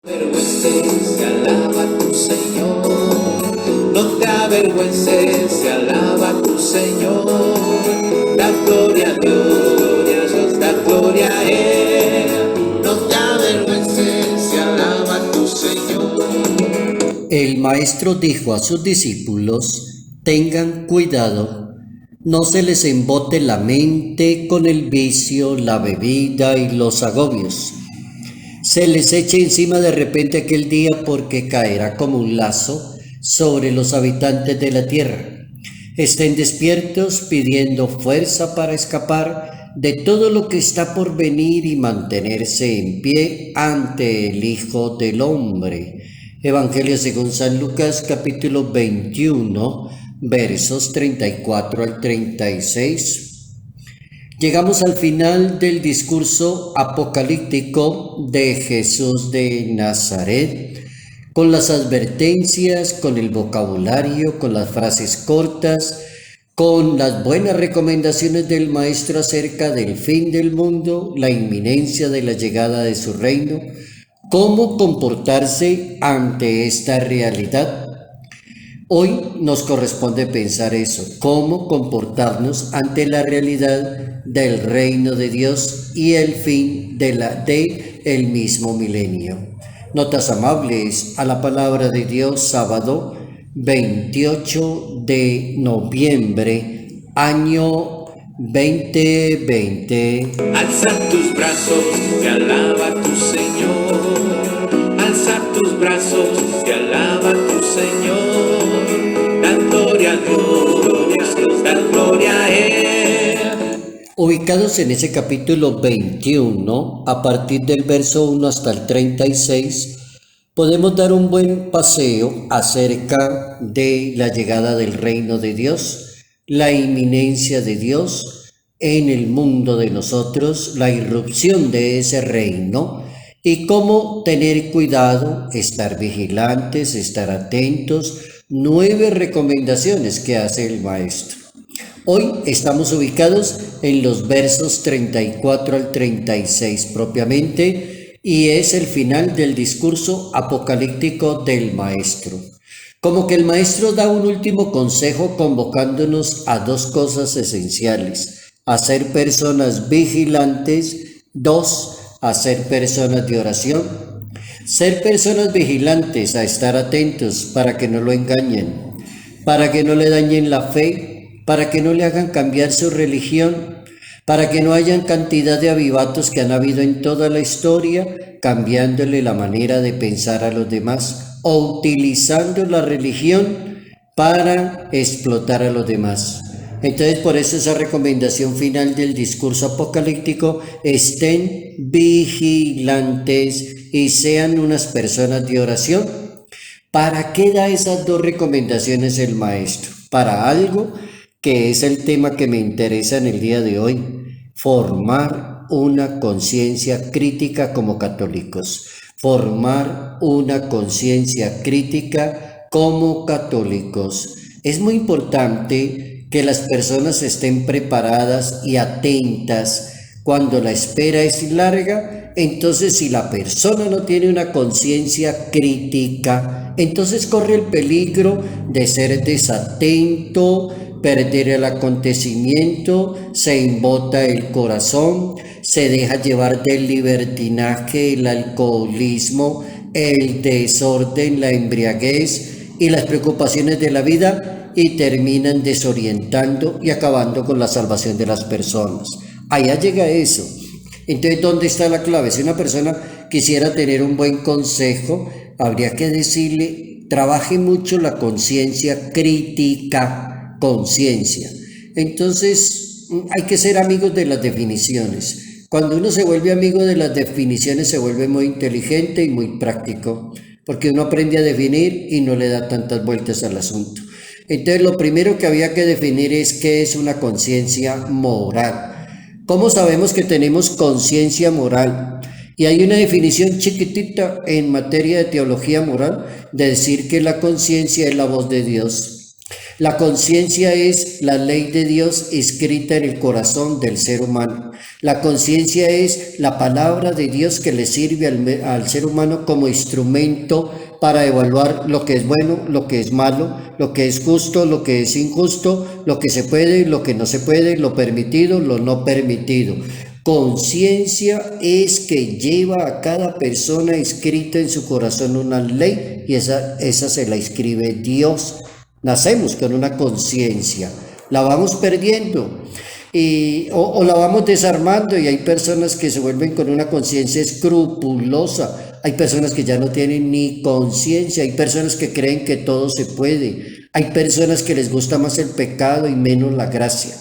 avergüences, se alaba a tu Señor. No te avergüences, se alaba a tu Señor. Da gloria a Dios, da gloria a Él. No te avergüences, se alaba a tu Señor. El maestro dijo a sus discípulos: tengan cuidado, no se les embote la mente con el vicio, la bebida y los agobios. Se les eche encima de repente aquel día, porque caerá como un lazo sobre los habitantes de la tierra. Estén despiertos, pidiendo fuerza para escapar de todo lo que está por venir y mantenerse en pie ante el Hijo del Hombre. Evangelio según San Lucas, capítulo 21, versos 34 al 36. Llegamos al final del discurso apocalíptico de Jesús de Nazaret, con las advertencias, con el vocabulario, con las frases cortas, con las buenas recomendaciones del Maestro acerca del fin del mundo, la inminencia de la llegada de su reino, cómo comportarse ante esta realidad. Hoy nos corresponde pensar eso, cómo comportarnos ante la realidad del reino de Dios y el fin del mismo milenio. Notas amables a la palabra de Dios, sábado 28 de noviembre, año 2020. Alza tus brazos, te alaba tu Señor. Alza tus brazos, te alaba tu Señor. Da gloria a Dios, da gloria a Él. Ubicados en ese capítulo 21, a partir del verso 1 hasta el 36, podemos dar un buen paseo acerca de la llegada del reino de Dios, la inminencia de Dios en el mundo de nosotros, la irrupción de ese reino y cómo tener cuidado, estar vigilantes, estar atentos. 9 recomendaciones que hace el Maestro. Hoy estamos ubicados en los versos 34 al 36 propiamente, y es el final del discurso apocalíptico del Maestro. Como que el Maestro da un último consejo convocándonos a 2 cosas esenciales: a ser personas vigilantes, 2, a ser personas de oración. Ser personas vigilantes, a estar atentos para que no lo engañen, para que no le dañen la fe, para que no le hagan cambiar su religión, para que no hayan cantidad de avivatos que han habido en toda la historia, cambiándole la manera de pensar a los demás o utilizando la religión para explotar a los demás. Entonces, por eso esa recomendación final del discurso apocalíptico: estén vigilantes y sean unas personas de oración. ¿Para qué da esas 2 recomendaciones el Maestro? Para algo que es el tema que me interesa en el día de hoy: formar una conciencia crítica como católicos. Formar una conciencia crítica como católicos. Es muy importante que las personas estén preparadas y atentas cuando la espera es larga. Entonces, si la persona no tiene una conciencia crítica, entonces corre el peligro de ser desatento, perder el acontecimiento, se embota el corazón, se deja llevar del libertinaje, el alcoholismo, el desorden, la embriaguez y las preocupaciones de la vida, y terminan desorientando y acabando con la salvación de las personas. Allá llega eso. Entonces, ¿dónde está la clave? Si una persona quisiera tener un buen consejo, habría que decirle: trabaje mucho la conciencia crítica, conciencia. Entonces, hay que ser amigos de las definiciones. Cuando uno se vuelve amigo de las definiciones, se vuelve muy inteligente y muy práctico, porque uno aprende a definir y no le da tantas vueltas al asunto. Entonces, lo primero que había que definir es qué es una conciencia moral. ¿Cómo sabemos que tenemos conciencia moral? Y hay una definición chiquitita en materia de teología moral de decir que la conciencia es la voz de Dios. La conciencia es la ley de Dios escrita en el corazón del ser humano. La conciencia es la palabra de Dios que le sirve al ser humano como instrumento para evaluar lo que es bueno, lo que es malo, lo que es justo, lo que es injusto, lo que se puede, lo que no se puede, lo permitido, lo no permitido. Conciencia es que lleva a cada persona escrita en su corazón una ley y esa se la escribe Dios. Nacemos con una conciencia, la vamos perdiendo o la vamos desarmando y hay personas que se vuelven con una conciencia escrupulosa, hay personas que ya no tienen ni conciencia, hay personas que creen que todo se puede, hay personas que les gusta más el pecado y menos la gracia.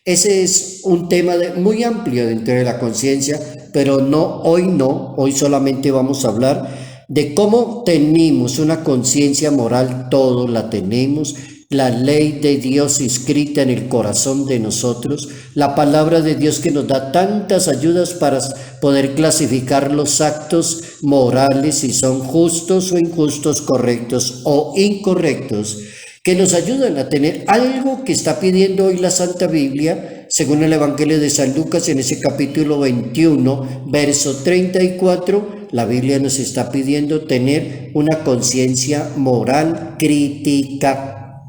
Ese es un tema muy amplio dentro de la conciencia, pero hoy solamente vamos a hablar de cómo tenemos una conciencia moral. Todos la tenemos, la ley de Dios escrita en el corazón de nosotros, la palabra de Dios que nos da tantas ayudas para poder clasificar los actos morales, si son justos o injustos, correctos o incorrectos, que nos ayudan a tener algo que está pidiendo hoy la Santa Biblia, según el Evangelio de San Lucas, en ese capítulo 21, verso 34, la Biblia nos está pidiendo tener una conciencia moral crítica.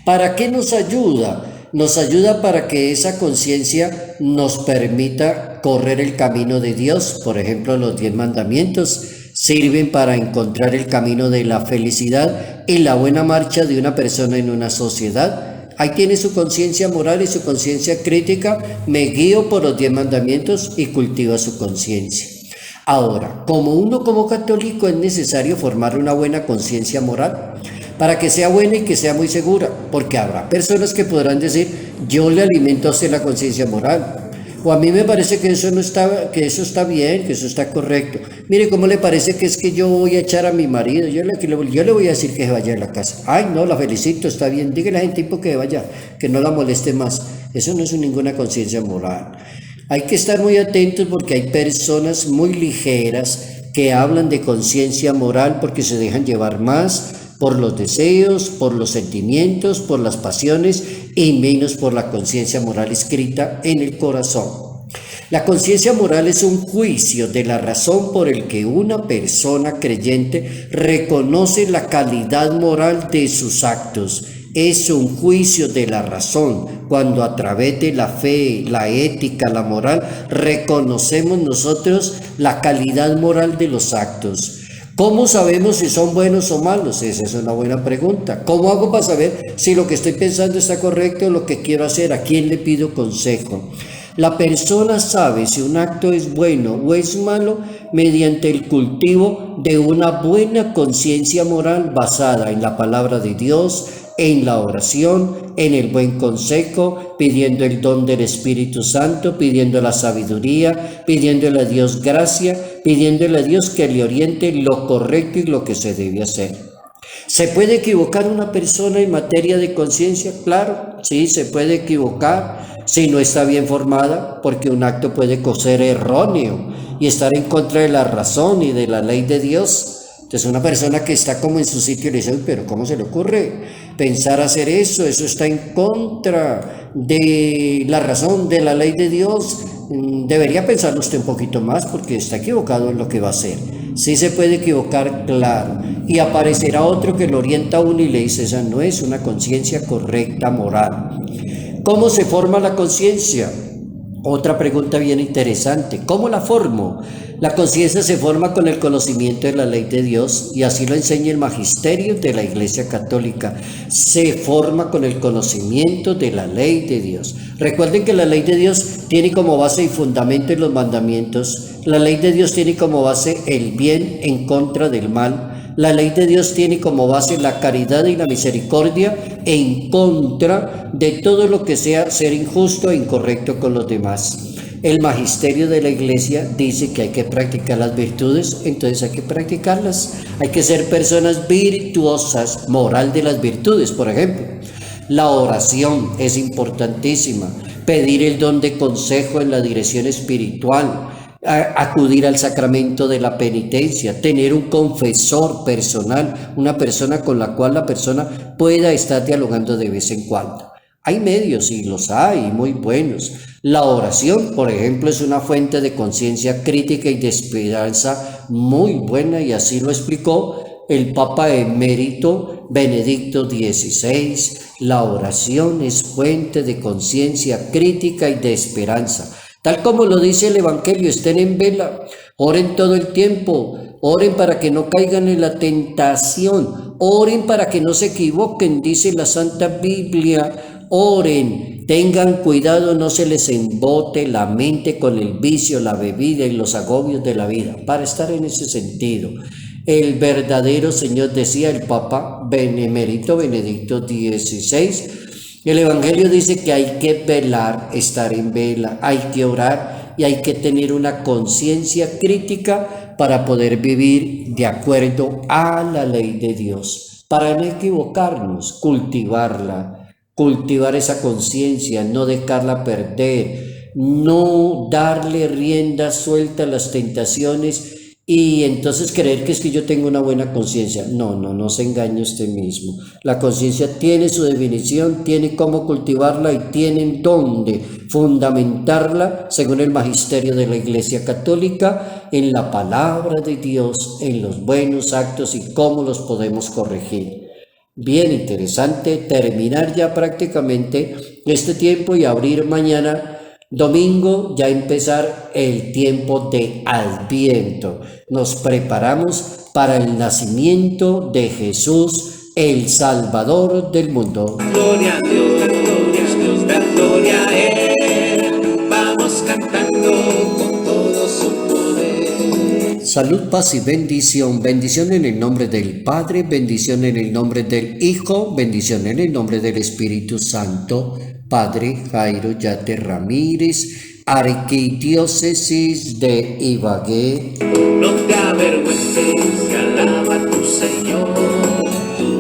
¿Para qué nos ayuda? Nos ayuda para que esa conciencia nos permita correr el camino de Dios. Por ejemplo, los 10 mandamientos sirven para encontrar el camino de la felicidad y la buena marcha de una persona en una sociedad. Ahí tiene su conciencia moral y su conciencia crítica. Me guío por los 10 mandamientos y cultiva su conciencia. Ahora, como católico es necesario formar una buena conciencia moral para que sea buena y que sea muy segura, porque habrá personas que podrán decir, yo le alimento a usted la conciencia moral, o a mí me parece que eso está bien, que eso está correcto. Mire, ¿cómo le parece que es que yo voy a echar a mi marido? Yo le voy a decir que se vaya de la casa. Ay, no, la felicito, está bien, dígale a ese tipo que vaya, que no la moleste más. Eso no es ninguna conciencia moral. Hay que estar muy atentos porque hay personas muy ligeras que hablan de conciencia moral porque se dejan llevar más por los deseos, por los sentimientos, por las pasiones y menos por la conciencia moral escrita en el corazón. La conciencia moral es un juicio de la razón por el que una persona creyente reconoce la calidad moral de sus actos. Es un juicio de la razón cuando a través de la fe, la ética, la moral, reconocemos nosotros la calidad moral de los actos. ¿Cómo sabemos si son buenos o malos? Esa es una buena pregunta. ¿Cómo hago para saber si lo que estoy pensando está correcto o lo que quiero hacer? ¿A quién le pido consejo? La persona sabe si un acto es bueno o es malo mediante el cultivo de una buena conciencia moral basada en la palabra de Dios, en la oración, en el buen consejo, pidiendo el don del Espíritu Santo, pidiendo la sabiduría, pidiéndole a Dios gracia, pidiéndole a Dios que le oriente lo correcto y lo que se debe hacer. ¿Se puede equivocar una persona en materia de conciencia? Claro, sí, se puede equivocar si no está bien formada, porque un acto puede ser erróneo y estar en contra de la razón y de la ley de Dios. Entonces una persona que está como en su sitio le dice, uy, pero ¿cómo se le ocurre pensar hacer eso? Eso está en contra de la razón, de la ley de Dios. Debería pensarlo usted un poquito más porque está equivocado en lo que va a hacer. Sí se puede equivocar, claro. Y aparecerá otro que lo orienta a uno y le dice, esa no es una conciencia correcta, moral. ¿Cómo se forma la conciencia? Otra pregunta bien interesante. ¿Cómo la formo? La conciencia se forma con el conocimiento de la ley de Dios y así lo enseña el magisterio de la Iglesia Católica. Se forma con el conocimiento de la ley de Dios. Recuerden que la ley de Dios tiene como base y fundamento en los mandamientos. La ley de Dios tiene como base el bien en contra del mal. La ley de Dios tiene como base la caridad y la misericordia en contra de todo lo que sea ser injusto e incorrecto con los demás. El magisterio de la Iglesia dice que hay que practicar las virtudes, entonces hay que practicarlas. Hay que ser personas virtuosas, moral de las virtudes, por ejemplo. La oración es importantísima. Pedir el don de consejo en la dirección espiritual. acudir al sacramento de la penitencia, tener un confesor personal, una persona con la cual la persona pueda estar dialogando de vez en cuando. Hay medios y los hay muy buenos. La oración, por ejemplo, es una fuente de conciencia crítica y de esperanza muy buena, y así lo explicó el Papa emérito Benedicto XVI. La oración es fuente de conciencia crítica y de esperanza. Tal como lo dice el Evangelio, estén en vela, oren todo el tiempo, oren para que no caigan en la tentación, oren para que no se equivoquen, dice la Santa Biblia, oren, tengan cuidado, no se les embote la mente con el vicio, la bebida y los agobios de la vida, para estar en ese sentido. El verdadero Señor, decía el Papa Benemérito Benedicto XVI, el Evangelio dice que hay que velar, estar en vela, hay que orar y hay que tener una conciencia crítica para poder vivir de acuerdo a la ley de Dios, para no equivocarnos, cultivarla, cultivar esa conciencia, no dejarla perder, no darle rienda suelta a las tentaciones y entonces creer que es que yo tengo una buena conciencia. No se engañe usted mismo. La conciencia tiene su definición, tiene cómo cultivarla y tiene dónde fundamentarla, según el magisterio de la Iglesia Católica, en la palabra de Dios, en los buenos actos y cómo los podemos corregir. Bien interesante terminar ya prácticamente este tiempo y abrir mañana domingo, ya empezar el tiempo de Adviento. Nos preparamos para el nacimiento de Jesús, el Salvador del mundo. Gloria a Dios, Dios da gloria a Él. Vamos cantando con todo su poder. Salud, paz y bendición. Bendición en el nombre del Padre, bendición en el nombre del Hijo, bendición en el nombre del Espíritu Santo. Padre Jairo Yate Ramírez, Arquidiócesis de Ibagué. No te avergüences, se alaba a tu Señor.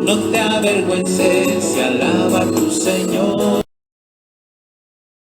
No te avergüences, se alaba a tu Señor.